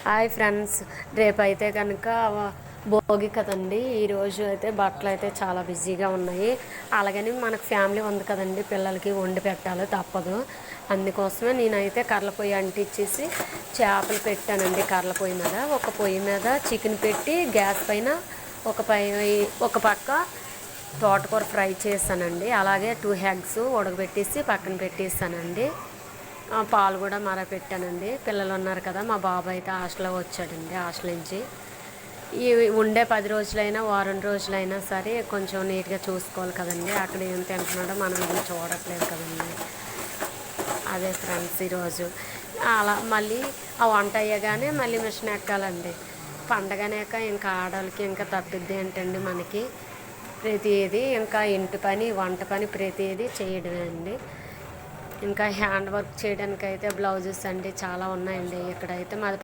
Hi friends, రేపైతే కనుక భోగి కదండి. ఈరోజు అయితే బట్టలు అయితే చాలా బిజీగా ఉన్నాయి. అలాగని మనకు ఫ్యామిలీ ఉంది కదండి, పిల్లలకి వండి పెట్టాలి తప్పదు. అందుకోసమే నేనైతే కర్రల పొయ్యి అంటించేసి చేపలు పెట్టానండి. కర్రల పొయ్యి మీద ఒక పొయ్యి మీద చికెన్ పెట్టి గ్యాస్ పైన ఒక పక్క తోటకూర ఫ్రై చేశానండి. అలాగే 2 ఎగ్స్ ఉడకబెట్టేసి పక్కన పెట్టేసానండి. పాలు కూడా మరగపెట్టానండి. పిల్లలు ఉన్నారు కదా, మా బాబు అయితే హాస్టల్లో వచ్చాడండి. హాస్టల్ నుంచి ఈ ఉండే 10 రోజులైనా వారం రోజులైనా సరే కొంచెం నీట్గా చూసుకోవాలి కదండి. అక్కడ ఏం తింటున్నాడో మనం ఏం చూడట్లేదు కదండి. అదే ఫ్రెండ్స్ ఈరోజు అలా మళ్ళీ ఆ వంట అయ్యగానే మళ్ళీ మిషన్ ఎక్కాలండి. పండగనేక ఇంకా ఆడవాళ్ళకి ఇంకా తప్పిద్ది ఏంటండి, మనకి ప్రతిదీ ఇంకా ఇంటి పని వంట పని ప్రతిదీ చేయడమే అండి. ఇంకా హ్యాండ్ వర్క్ చేయడానికి అయితే బ్లౌజెస్ అండి చాలా ఉన్నాయండి. ఇక్కడైతే మాది